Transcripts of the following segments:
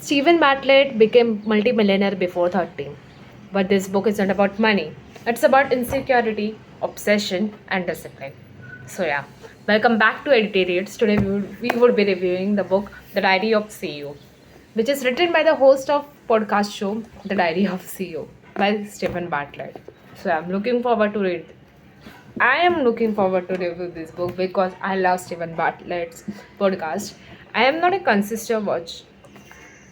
Stephen Bartlett became multimillionaire before 30. But this book isn't about money. It's about insecurity, obsession, and discipline. So yeah, welcome back to Editorials. Today we would be reviewing the book The Diary of CEO, which is written by the host of podcast show The Diary of CEO by Stephen Bartlett. So I'm looking forward to read. I am looking forward to review this book because I love Stephen Bartlett's podcast. I am not a consistent watch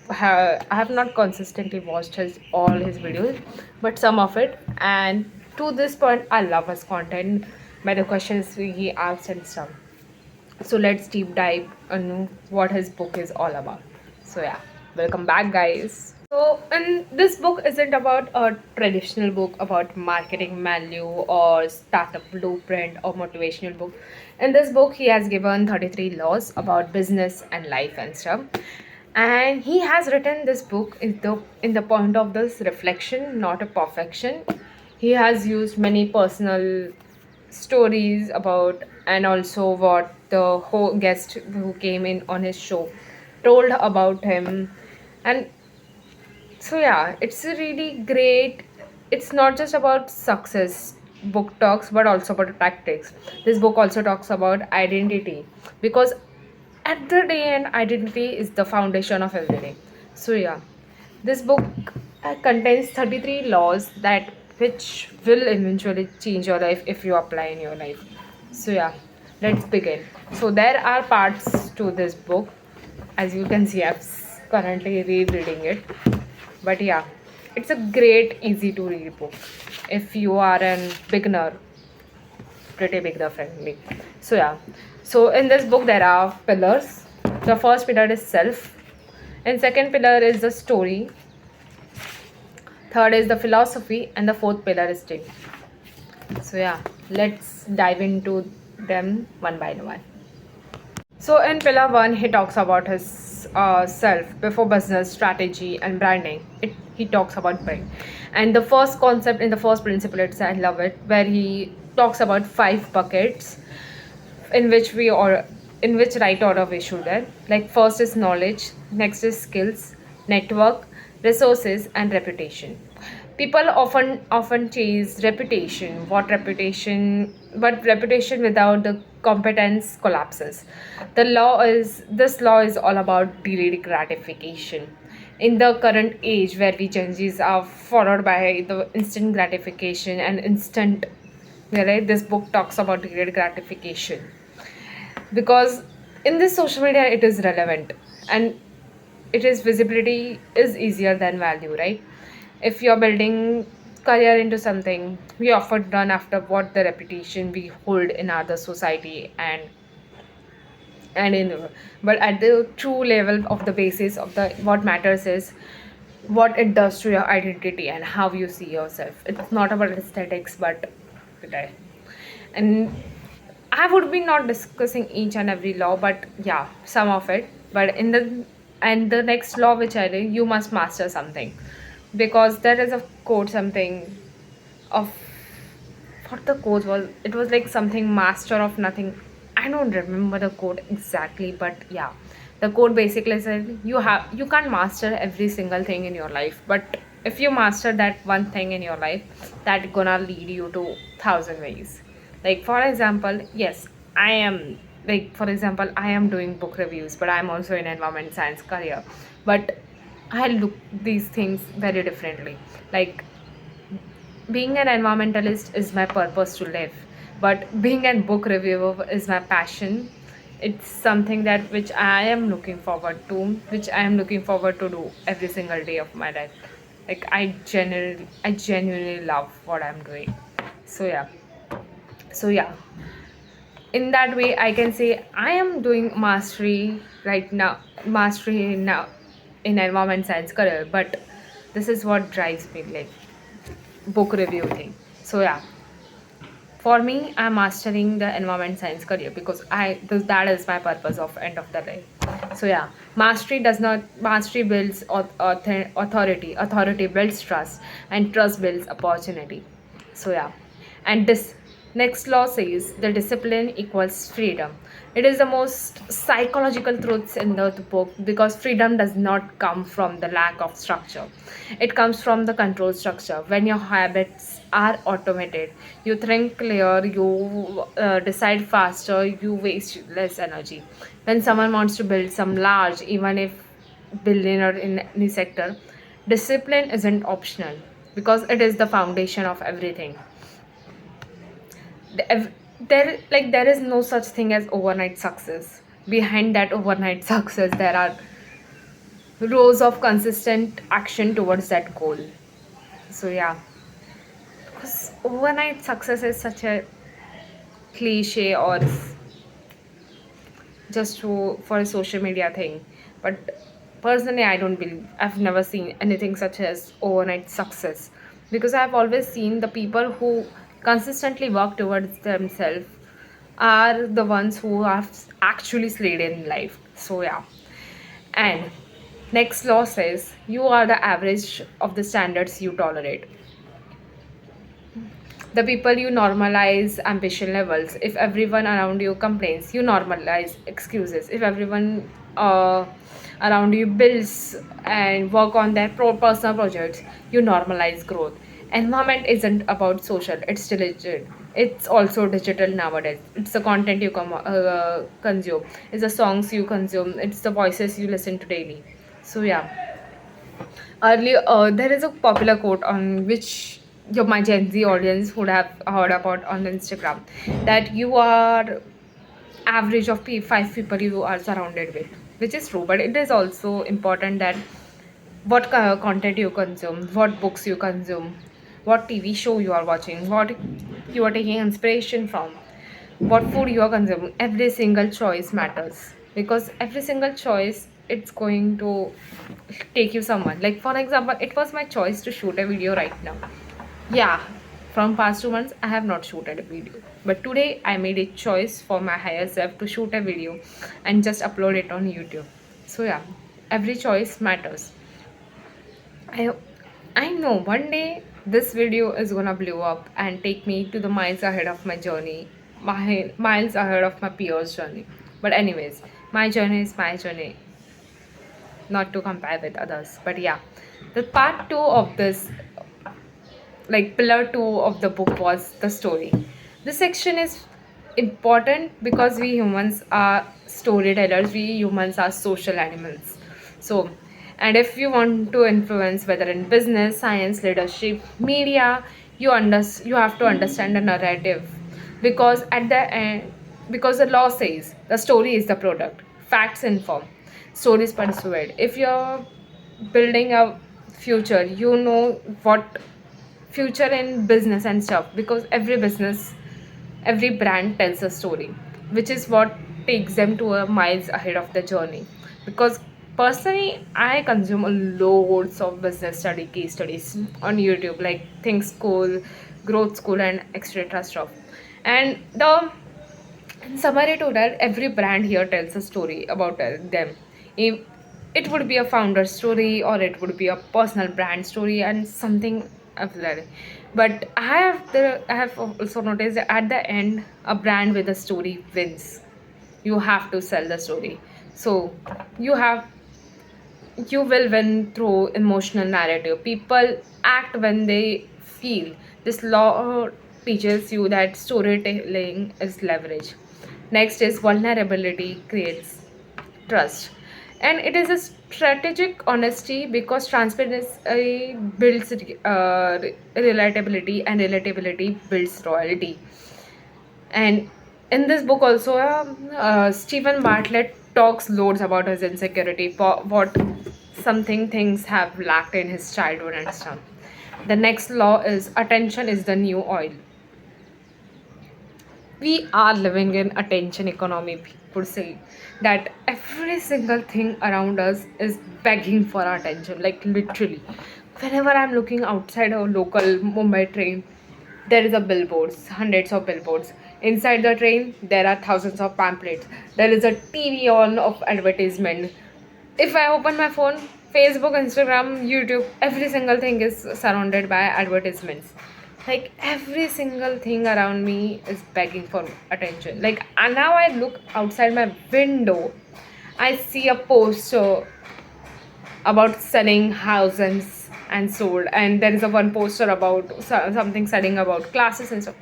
I have not consistently watched his all his videos, but some of it. And to this point, I love his content by the questions he asks and stuff. So let's deep dive on what his book is all about. So yeah, welcome back, guys. So, and this book isn't about a traditional book about marketing value or startup blueprint or motivational book. In this book, he has given 33 laws about business and life and stuff. And he has written this book in the point of this reflection, not a perfection. He has used many personal stories about and also what the whole guest who came in on his show told about him. And so yeah, it's a really great. It's not just about success book talks, but also about tactics. This book also talks about identity because at the day end, identity is the foundation of everything. So yeah, this book contains 33 laws that which will eventually change your life if you apply in your life. So yeah, let's begin. So there are parts to this book. As you can see, I'm currently rereading it. But yeah, it's a great, easy to read book. If you are an beginner, pretty beginner friendly. So yeah, so in this book there are pillars. The first pillar is self, and second pillar is the story. Third is the philosophy, and the fourth pillar is team. So yeah, let's dive into them one by one. So in pillar one, he talks about his self before business strategy and branding. He talks about brand, and the first concept in the first principle, it's I love it, where he talks about five buckets in which we or in which right order we should have. Like first is knowledge, next is skills, network, resources, and reputation. People often chase reputation. But reputation without the competence collapses. This law is all about delayed gratification. In the current age where we Gen Zs are followed by the instant gratification and instant, right? This book talks about delayed gratification because in this social media it is relevant and it is visibility is easier than value, right? If you're building career into something, we often run after what the reputation we hold in other society and in, but at the true level of the basis of the what matters is what it does to your identity and how you see yourself. It's not about aesthetics, but okay. And I would be not discussing each and every law, but yeah, some of it. But in the next law which I did, you must master something, because there is a quote something of what the quote was. It was like something master of nothing. I don't remember the quote exactly, but yeah, the quote basically said you can't master every single thing in your life, but if you master that one thing in your life, that gonna lead you to thousand ways. Like for example, yes, I am for example, I am doing book reviews, but I'm also in environment science career, but I look these things very differently. Like being an environmentalist is my purpose to live, but being a book reviewer is my passion. It's something that which I am looking forward to, which I am looking forward to do every single day of my life. Like I genuinely love what I'm doing. So yeah, so yeah, in that way I can say I am doing mastery right now, mastery now in environment science career, but this is what drives me, like book review thing. So yeah, for me I'm mastering the environment science career because that is my purpose of end of the day. So yeah, mastery builds authority builds trust, and trust builds opportunity. So yeah, and this next law says the discipline equals freedom. It is the most psychological truths in the book, because freedom does not come from the lack of structure. It comes from the control structure. When your habits are automated, you think clear, you decide faster, you waste less energy. When someone wants to build some large, even if billionaire in any sector, discipline isn't optional, because it is the foundation of everything. There is no such thing as overnight success. Behind that overnight success, there are rows of consistent action towards that goal. So yeah, because overnight success is such a cliche, or just for a social media thing. But personally, I don't believe, I've never seen anything such as overnight success, because I've always seen the people who consistently work towards themselves are the ones who have actually slayed in life. So yeah. And next law says you are the average of the standards you tolerate. The people, you normalize ambition levels. If everyone around you complains, you normalize excuses. If everyone around you builds and work on their personal projects, you normalize growth. Environment isn't about social, it's digital. It's also digital nowadays. It's the content you consume, it's the songs you consume, it's the voices you listen to daily. So yeah. Earlier, there is a popular quote on which my Gen Z audience would have heard about on Instagram, that you are average of five people you are surrounded with, which is true. But it is also important that what content you consume, what books you consume, what TV show you are watching, what you are taking inspiration from, what food you are consuming. Every single choice matters, because every single choice, it's going to take you someone. Like for example, it was my choice to shoot a video right now. Yeah, from past 2 months I have not shooted a video, but today I made a choice for my higher self to shoot a video and just upload it on YouTube. So yeah, every choice matters. I I know one day this video is gonna blow up and take me to the miles ahead of my journey, miles ahead of my peers' journey. But anyways, my journey is my journey, not to compare with others. But yeah, the part two of this, like pillar two of the book, was the story. This section is important because we humans are storytellers, we humans are social animals. So, and if you want to influence, whether in business, science, leadership, media, you have to understand the narrative, because at the end, because the law says the story is the product, facts inform, stories persuade. If you're building a future, you know what future in business and stuff, because every business, every brand tells a story, which is what takes them to a miles ahead of the journey. Because personally, I consume a loads of business study case studies on YouTube, like Think School, Growth School, and etc stuff. And the in summary to that, every brand here tells a story about them. If it would be a founder story, or it would be a personal brand story, and something of that. But I have also noticed that at the end, a brand with a story wins. You have to sell the story. So you have you will win through emotional narrative. People act when they feel. This law teaches you that storytelling is leverage. Next is vulnerability creates trust. And it is a strategic honesty, because transparency builds relatability, and relatability builds loyalty. And in this book also, Stephen Bartlett talks loads about his insecurity, for what something things have lacked in his childhood and stuff. The next law is attention is the new oil. We are living in attention economy. People say that every single thing around us is begging for our attention, like literally. Whenever I'm looking outside a local Mumbai train, there is a billboards, hundreds of billboards. Inside the train there are thousands of pamphlets. There is a TV on of advertisement. If I open my phone, Facebook, Instagram, YouTube, every single thing is surrounded by advertisements. Like every single thing around me is begging for attention. Like and now I look outside my window, I see a poster about selling houses and sold, and there is a one poster about something selling about classes and stuff.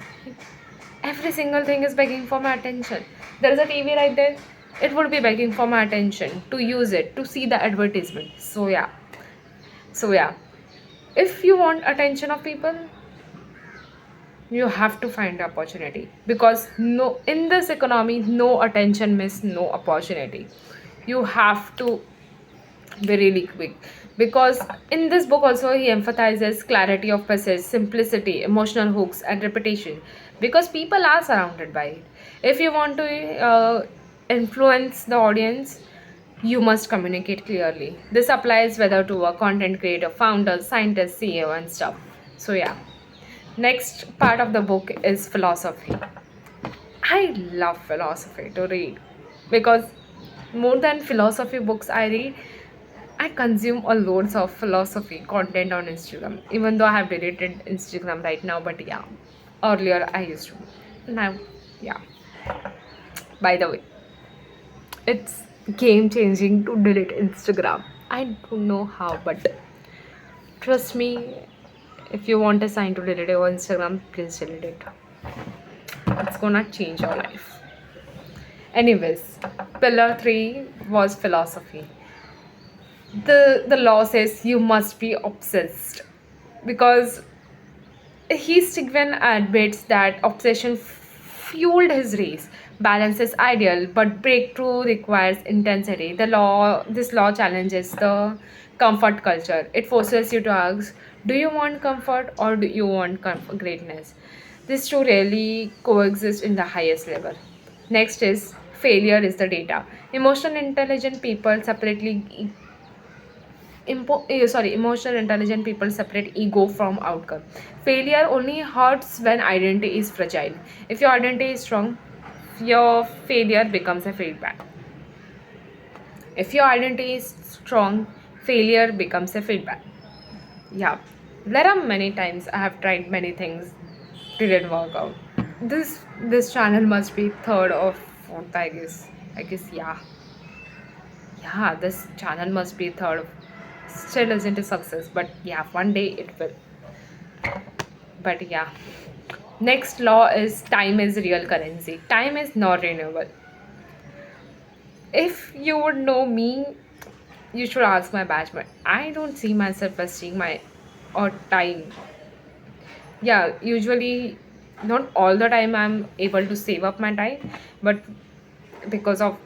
Every single thing is begging for my attention. There is a TV right there, it would be begging for my attention to use it, to see the advertisement. So yeah, if you want attention of people, you have to find opportunity, because no, in this economy, no attention means no opportunity. You have to be really quick, because in this book also he emphasizes clarity of passage, simplicity, emotional hooks, and repetition, because people are surrounded by it. If you want to influence the audience, you must communicate clearly. This applies whether to a content creator, founder, scientist, CEO, and stuff. So yeah, next part of the book is philosophy. I love philosophy to read, because more than philosophy books I read, I consume a loads of philosophy content on Instagram. Even though I have deleted Instagram right now, but yeah, earlier I used to. Now, yeah. By the way, it's game changing to delete Instagram. I don't know how, but trust me, if you want a sign to delete your Instagram, please delete it. It's gonna change your life. Anyways, pillar 3 was philosophy. The law says you must be obsessed, because he Stigven admits that obsession fueled his race. Balance is ideal, but breakthrough requires intensity. This law challenges the comfort culture. It forces you to ask, do you want comfort or do you want greatness? These two really coexist in the highest level. Next is failure is the data. Emotional intelligent people separately emotional intelligent people separate ego from outcome. Failure only hurts when identity is fragile. If your identity is strong, your failure becomes a feedback. If your identity is strong, failure becomes a feedback. Yeah, there are many times I have tried many things, didn't work out. This channel must be third or fourth, I guess, yeah, this channel must be third. Still isn't a success, but yeah, one day it will. But yeah, next law is time is real currency. Time is not renewable. If you would know me, you should ask my batchmate. I don't see myself wasting my or time. Yeah, usually not all the time I'm able to save up my time, but because of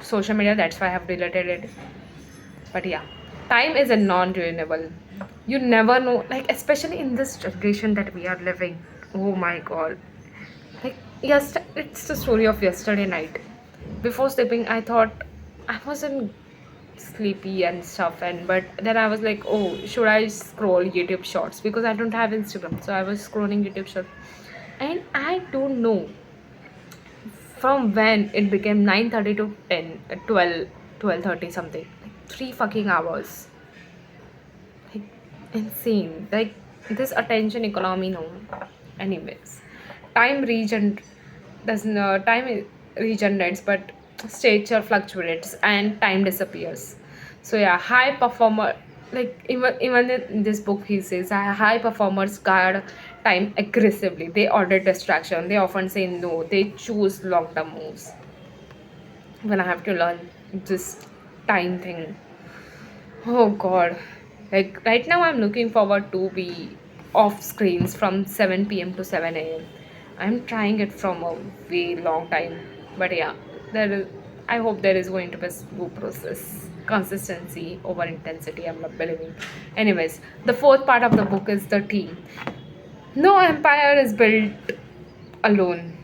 social media, that's why I have deleted it. But yeah, time is a non-renewable. You never know, like especially in this generation that we are living. Oh my god. Like yes, it's the story of yesterday night. Before sleeping, I thought I wasn't sleepy and stuff, and but then I was like, oh, should I scroll YouTube shorts, because I don't have Instagram. So I was scrolling YouTube shorts. And I don't know from when it became 9:30 to 10, 12, 12:30 something. Like 3 fucking hours. Like insane. Like this attention economy, no. Anyways, time regen doesn't regenerates, but stature fluctuates and time disappears. So yeah, high performer, like even in this book he says high performers guard time aggressively. They order distraction. They often say no. They choose long term moves. When I have to learn this time thing, oh god. Like right now I'm looking forward to be off screens from 7 p.m. to 7 a.m. I'm trying it from a way long time. But yeah, there is I hope there is going to be a smooth process. Consistency over intensity, I'm not believing. Anyways, the fourth part of the book is the team. No empire is built alone.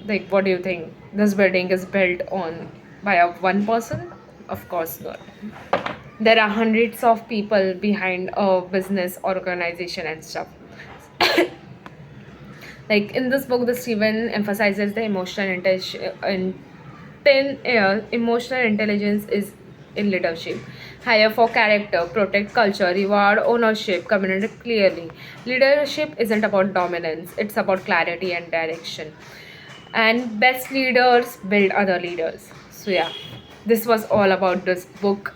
Like what do you think? This building is built on by a one person? Of course not. There are hundreds of people behind a business organization and stuff. Like in this book, the Stephen emphasizes the emotional intelligence is in leadership. hire for character, protect culture, reward ownership, communicate clearly. Leadership isn't about dominance, it's about clarity and direction. And best leaders build other leaders. So, yeah, this was all about this book,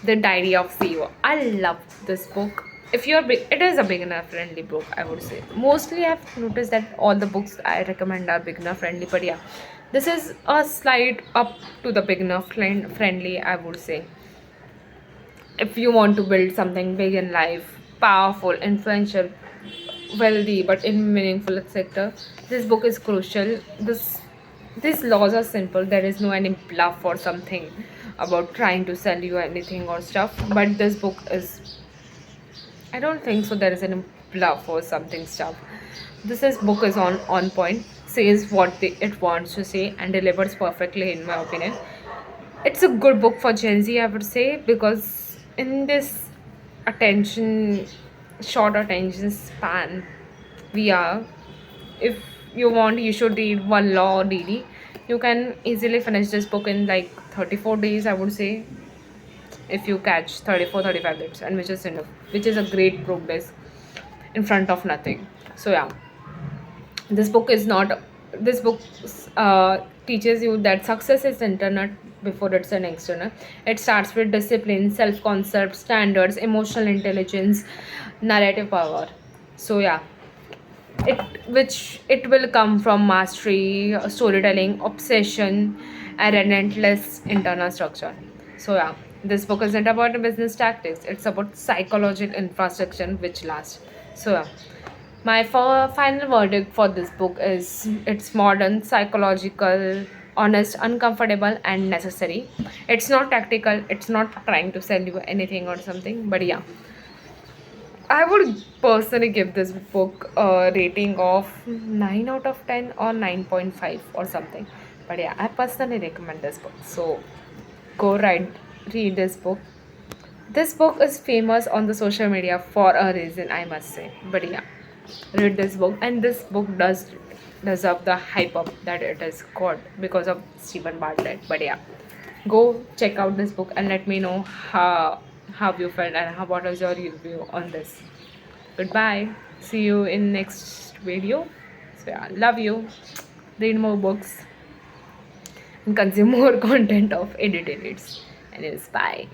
The Diary of CEO. I love this book. If you're big, it is a beginner friendly book, I would say. Mostly, I've noticed that all the books I recommend are beginner friendly, but yeah, this is a slide up to the beginner friendly, I would say. If you want to build something big in life, powerful, influential, wealthy, but in meaningful sector, this book is crucial. These laws are simple. There is no any bluff or something about trying to sell you anything or stuff. But this book is, I don't think so. There is any bluff or something stuff. This book is on point, says what it wants to say, and delivers perfectly, in my opinion. It's a good book for Gen Z, I would say, because in this attention, short attention span, we are, if you want, you should read one law or DD. You can easily finish this book in like 34 days, I would say, if you catch 34-35 days, and which is enough, which is a great progress in front of nothing. So, yeah, this book is not, this book teaches you that success is internal before it's an external. It starts with discipline, self concept, standards, emotional intelligence, narrative power. So, yeah, it will come from mastery, storytelling, obsession, and relentless internal structure. So, yeah, this book isn't about business tactics, it's about psychological infrastructure which lasts. So, yeah, my final verdict for this book is it's modern, psychological, honest, uncomfortable, and necessary. It's not tactical, it's not trying to sell you anything or something, but yeah, I would personally give this book a rating of 9 out of 10 or 9.5 or something. But yeah, I personally recommend this book. So go read this book. This book is famous on the social media for a reason, I must say. But yeah, read this book, and this book does deserve the hype up that it is got because of Stephen Bartlett. But yeah, go check out this book and let me know how you felt and what was your review on this. Goodbye. See you in next video. So yeah, love you. Read more books and consume more content of edited. Anyways, bye.